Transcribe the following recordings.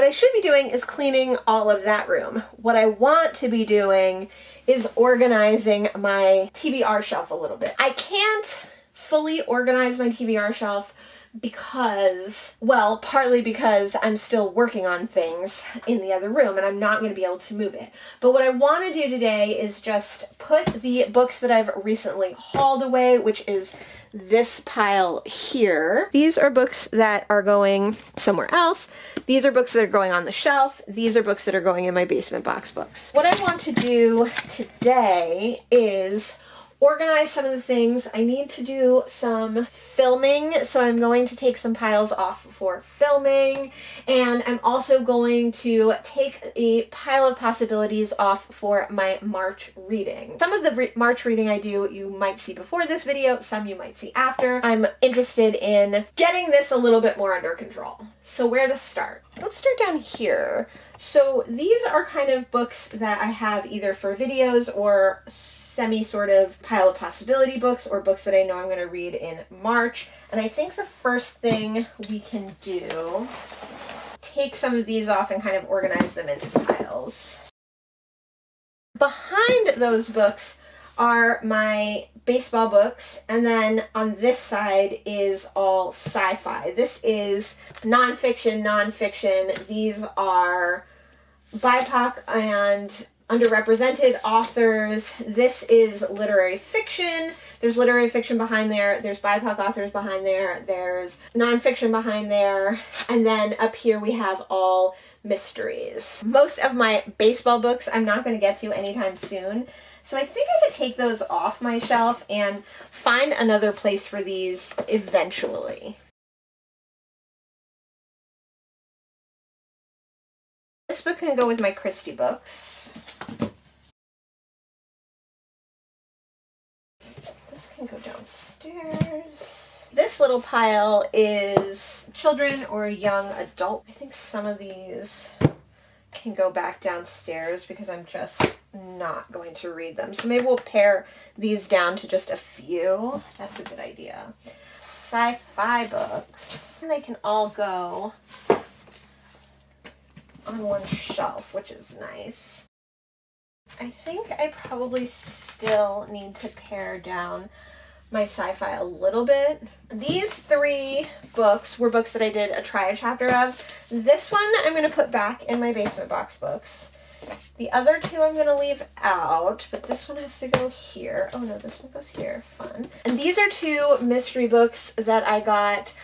What I should be doing is cleaning all of that room. What I want to be doing is organizing my TBR shelf a little bit. I can't fully organize my TBR shelf because, well, partly because I'm still working on things in the other room and I'm not going to be able to move it. But what I want to do today is just put the books that I've recently hauled away, which is this pile here. These are books that are going somewhere else. These are books that are going on the shelf. These are books that are going in my basement box books. What I want to do today is organize some of the things. I need to do some filming, so I'm going to take some piles off for filming, and I'm also going to take a pile of possibilities off for my March reading. Some of the March reading I do you might see before this video, some you might see after. I'm interested in getting this a little bit more under control. So where to start? Let's start down here. So these are kind of books that I have either for videos or semi sort of pile of possibility books, or books that I know I'm going to read in March. And I think the first thing we can do, take some of these off and kind of organize them into piles. Behind those books are my baseball books, and then on this side is all sci-fi. This is nonfiction. These are BIPOC and underrepresented authors. This is literary fiction. There's literary fiction behind there. There's BIPOC authors behind there. There's nonfiction behind there. And then up here we have all mysteries. Most of my baseball books I'm not going to get to anytime soon. So I think I could take those off my shelf and find another place for these eventually. This book can go with my Christie books. This can go downstairs. This little pile is children or young adult. I think some of these can go back downstairs because I'm just not going to read them. So maybe we'll pare these down to just a few. That's a good idea. Sci-fi books. They can all go on one shelf, which is nice. I think I probably still need to pare down my sci-fi a little bit. These three books were books that I did a try chapter of. This one I'm going to put back in my basement box books. The other two I'm going to leave out, but this one has to go here. Oh no, this one goes here. Fun. And these are two mystery books that I got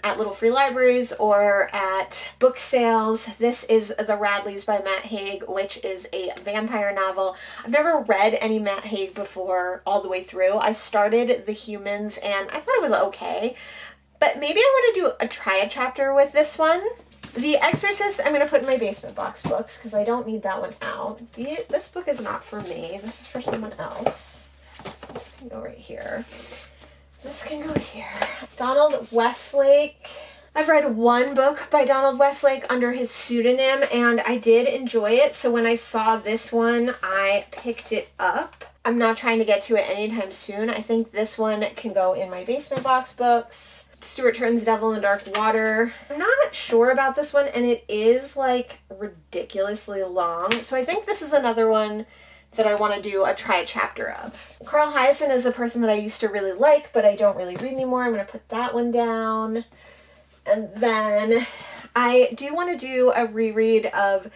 at little free libraries or at book sales. This is The Radleys by Matt Haig, which is a vampire novel. I've never read any Matt Haig before all the way through. I started The Humans and I thought it was okay, but maybe I want to do a try chapter with this one. The Exorcist I'm going to put in my basement box books because I don't need that one out. This book is not for me. This is for someone else. This can go right here. This can go here. Donald Westlake. I've read one book by Donald Westlake under his pseudonym and I did enjoy it. So when I saw this one, I picked it up. I'm not trying to get to it anytime soon. I think this one can go in my basement box books. Stuart Turton's Devil in Dark Water. I'm not sure about this one and it is like ridiculously long. So I think this is another one that I want to do a try chapter of. Carl Hiaasen is a person that I used to really like, but I don't really read anymore. I'm going to put that one down. And then I do want to do a reread of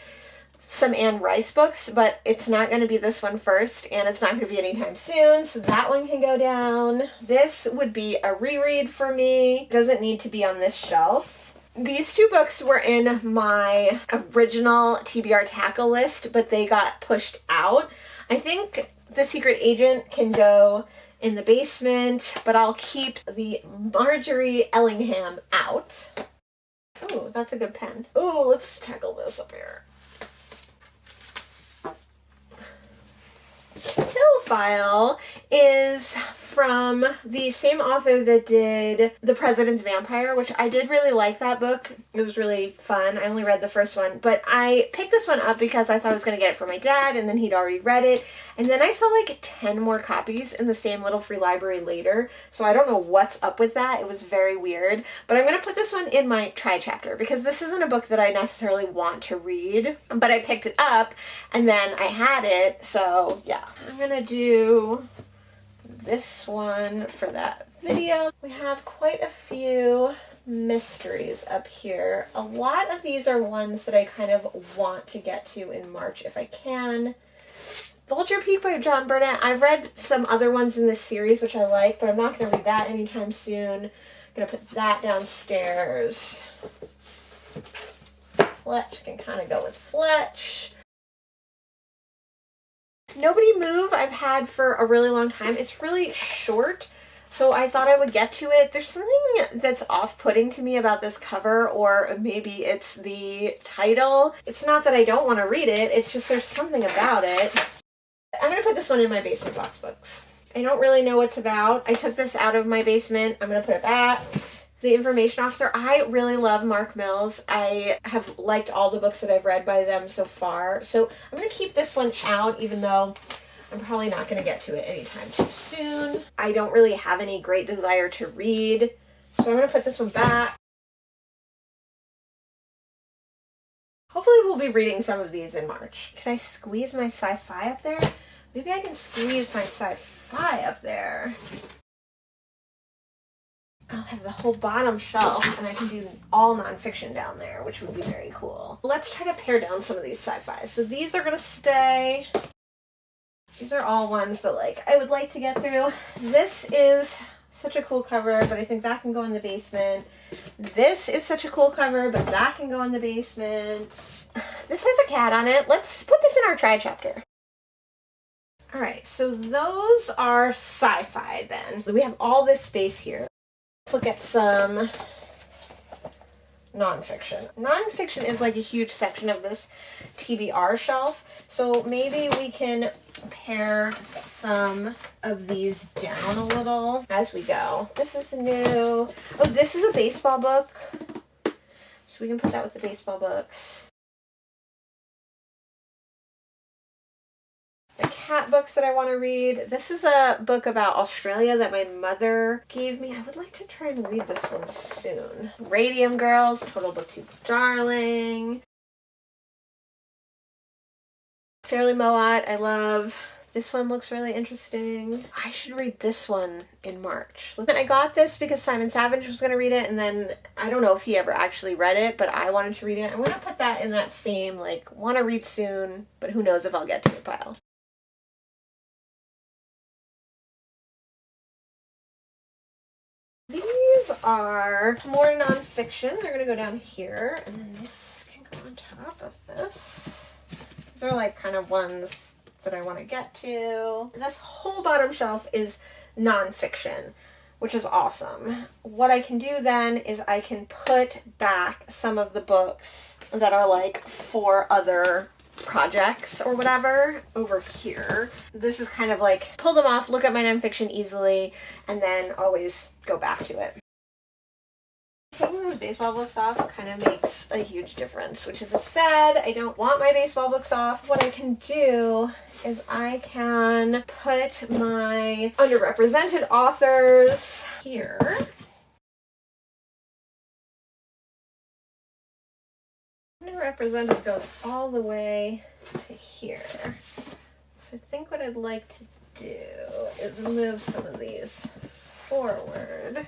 some Anne Rice books, but it's not going to be this one first, and it's not going to be anytime soon, so that one can go down. This would be a reread for me. It doesn't need to be on this shelf. These two books were in my original TBR tackle list, but they got pushed out. I think The Secret Agent can go in the basement, but I'll keep the Marjorie Ellingham out. Ooh, that's a good pen. Ooh, let's tackle this up here. Kill File is from the same author that did The President's Vampire, which I did really like that book. It was really fun. I only read the first one, but I picked this one up because I thought I was going to get it for my dad, and then he'd already read it. And then I saw like 10 more copies in the same little free library later, so I don't know what's up with that. It was very weird. But I'm going to put this one in my try chapter because this isn't a book that I necessarily want to read, but I picked it up and then I had it, so yeah. I'm going to do this one for that video. We have quite a few mysteries up here. A lot of these are ones that I kind of want to get to in March if I can. Vulture Peak by John Burnett. I've read some other ones in this series which I like, but I'm not going to read that anytime soon. I'm going to put that downstairs. Fletch can kind of go with Fletch. Nobody Move I've had for a really long time. It's really short, so I thought I would get to it. There's something that's off-putting to me about this cover, or maybe it's the title. It's not that I don't want to read it, it's just there's something about it. I'm going to put this one in my basement box books. I don't really know what it's about. I took this out of my basement. I'm going to put it back. The Information Officer. I really love Mark Mills. I have liked all the books that I've read by them so far. So I'm going to keep this one out, even though I'm probably not going to get to it anytime too soon. I don't really have any great desire to read, so I'm going to put this one back. Hopefully we'll be reading some of these in March. Can I squeeze my sci-fi up there? Maybe I can squeeze my sci-fi up there. I'll have the whole bottom shelf, and I can do all nonfiction down there, which would be very cool. Let's try to pare down some of these sci-fi. So these are going to stay. These are all ones that I would like to get through. This is such a cool cover, but I think that can go in the basement. This is such a cool cover, but that can go in the basement. This has a cat on it. Let's put this in our try chapter. All right, so those are sci-fi then. So we have all this space here. Let's look at some nonfiction. Nonfiction is like a huge section of this TBR shelf, so maybe we can pare some of these down a little as we go. This is new. Oh, this is a baseball book, so we can put that with the baseball books. The cat books that I want to read. This is a book about Australia that my mother gave me. I would like to try and read this one soon. Radium Girls, Total Booktube Darling. Fairly Moat, I love. This one looks really interesting. I should read this one in March. I got this because Simon Savage was going to read it, and then I don't know if he ever actually read it, but I wanted to read it. I'm going to put that in that same, want to read soon, but who knows if I'll get to it pile. These are more nonfiction. They're going to go down here, and then this can go on top of this. These are kind of ones that I want to get to. This whole bottom shelf is nonfiction, which is awesome. What I can do then is I can put back some of the books that are for other projects or whatever over here. This is kind of pull them off, look at my nonfiction easily, and then always go back to it. Taking those baseball books off kind of makes a huge difference, which is sad. I don't want my baseball books off. What I can do is I can put my underrepresented authors here. Underrepresented goes all the way to here. So I think what I'd like to do is move some of these forward.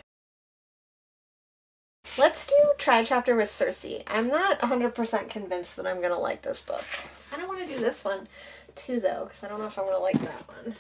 Let's do Try Chapter with Circe. I'm not 100% convinced that I'm going to like this book. I don't want to do this one too, though, because I don't know if I'm going to like that one.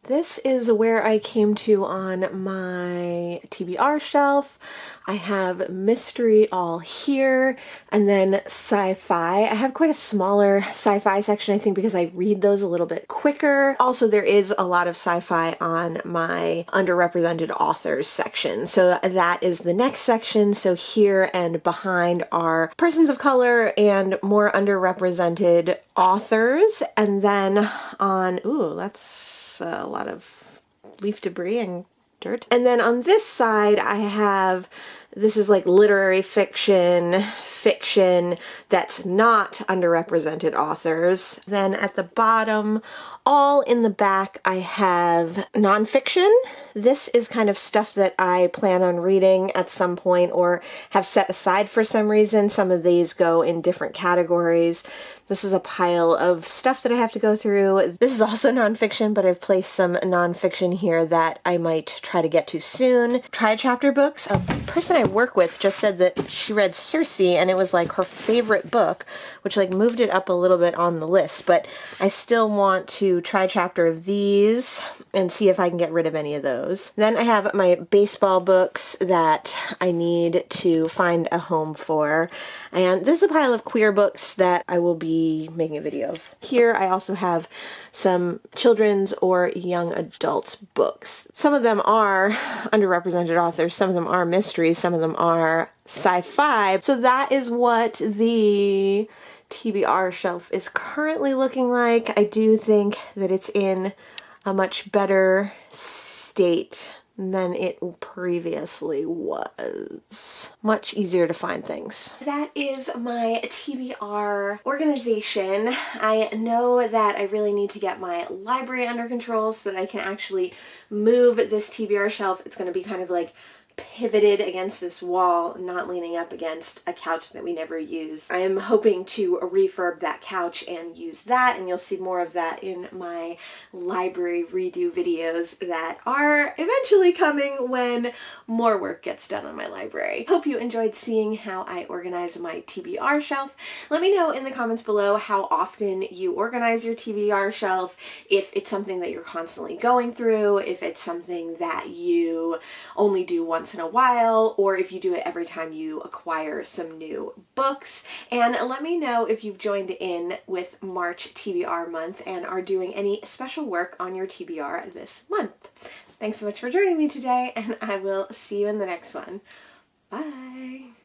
This is where I came to on my TBR shelf. I have mystery all here, and then sci-fi. I have quite a smaller sci-fi section, I think, because I read those a little bit quicker. Also, there is a lot of sci-fi on my underrepresented authors section. So that is the next section. So here and behind are persons of color and more underrepresented authors, and then on, ooh, that's a lot of leaf debris and dirt. And then on this side I have, this is like literary fiction, fiction that's not underrepresented authors. Then at the bottom, all in the back, I have nonfiction. This is kind of stuff that I plan on reading at some point or have set aside for some reason. Some of these go in different categories. This is a pile of stuff that I have to go through. This is also nonfiction, but I've placed some nonfiction here that I might try to get to soon. Try chapter books. A person I work with just said that she read Circe and it was like her favorite book, which like moved it up a little bit on the list, but I still want to try chapter of these and see if I can get rid of any of those. Then I have my baseball books that I need to find a home for. And this is a pile of queer books that I will be making a video of. Here I also have some children's or young adults books. Some of them are underrepresented authors, some of them are mysteries, some of them are sci-fi. So that is what the TBR shelf is currently looking like. I do think that it's in a much better state than it previously was. Much easier to find things. That is my TBR organization. I know that I really need to get my library under control so that I can actually move this TBR shelf. It's going to be kind of like pivoted against this wall, not leaning up against a couch that we never use. I am hoping to refurb that couch and use that, and you'll see more of that in my library redo videos that are eventually coming when more work gets done on my library. Hope you enjoyed seeing how I organize my TBR shelf. Let me know in the comments below how often you organize your TBR shelf, if it's something that you're constantly going through, if it's something that you only do once in a while, or if you do it every time you acquire some new books. And let me know if you've joined in with March TBR month and are doing any special work on your TBR this month. Thanks so much for joining me today, and I will see you in the next one. Bye!